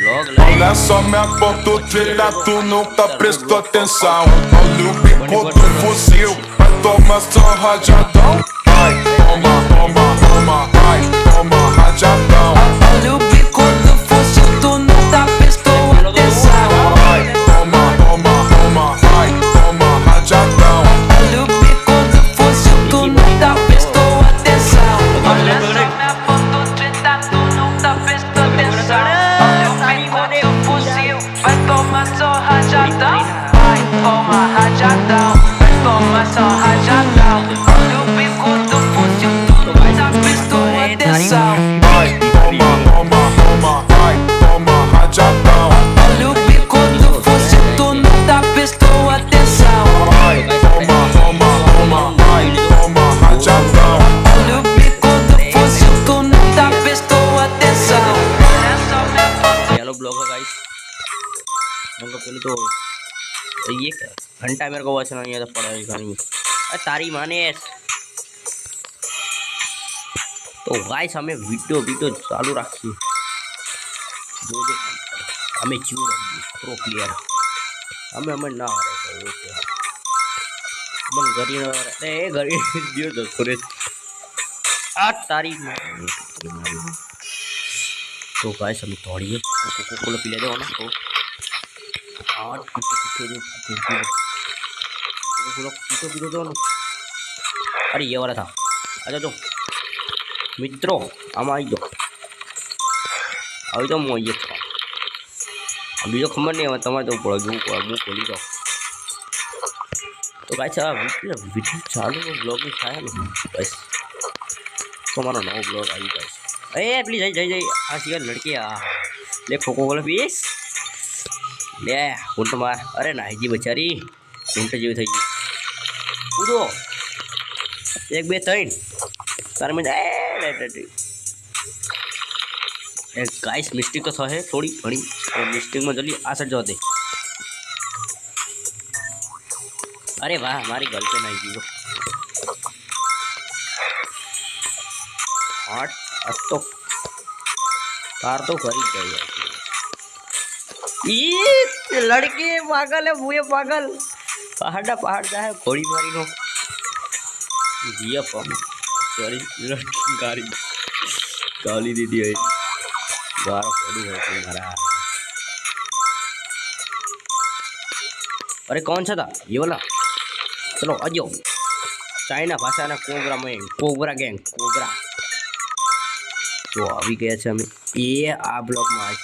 Olha só minha foto trilha, tu nunca prestou atenção. Olha o bico do fuzil, vai tomar só rajadão. Vai, toma, toma, toma, vai, toma rajadão. Olha o bico do fuzil, tu nunca prestou atenção. Vai, toma, toma, toma, vai, toma rajadão. Olha o bico do fuzil, tu nunca prestou atenção. Olha só minha foto treta, tu nunca prestou atenção. Olha o bico do fuzil, vai tomar só rajadão. Vai tomar rajadão, vai tomar só rajadão. Olha o bico do fuzil, tu nunca prestou atenção. Vai, toma, toma, toma, vai, toma rajadão. Olha o bico do fuzil, tu nunca prestou atenção. Vai, toma, toma, toma, vai, toma rajadão. Olha o bico do fuzil, tu nunca prestou atenção. Olha só minha foto. Hello blog है guys. उनका पहले तो ये क्या घंटा मेरे को watch नहीं आता पड़ा है गाड़ी में। अरे तारी माने। तो गाइस हमें वीडियो वीडियो चालू रखिए जो जो हमें जीव रखिए प्रो प्लेयर हमें हमें ना आ रहे तो ओके मन गरी ना अरे गरी दियो तो थोड़े आ तारी माने। तो गाइस हम तोड़िए कोको कोला पी लेते हो ना तो आठ कुछ पीतो दो ना। अरे ये वाला था। अच्छा तो मित्रों हम आई दो अभी तो मैं ये था अभी तो खबर नहीं है तुम्हारे तो पड़ा जो मुँह खोली जाओ। तो गाइस वीडियो चालू ब्लॉग में था ना बस तुम्हारा नौ ब्लॉग आई गाइस। ए प्लीज जाई जाई जाई आ सिया लड़के आ ले कोको कोला पीस ले उल्ट मार। अरे नाही जी बेचारी उल्ट जेवी થઈ ગઈ કૂદો 1 2 3 तार में गाइस मिस्टेक तो है थोड़ी घणी और मिस्टेक में जल्दी आ सट जाओ दे। अरे वाह हमारी गर्लफ्रेंड आई जी वो आठ अब तो कार तो कर ही गई। ये लड़के पागल है भूये पागल पहाड़ जाए घोड़ी मारी नो जिया पम सॉरी लड़की गाड़ी गाली दे दी है गारा फोड़ू है तुम्हारा। अरे कौन सा था ये वाला चलो आजो चाइना भाषा ना कोबरा में कोबरा गैंग कोबरा तो अभी गए थे हमें ये आ ब्लॉक में आज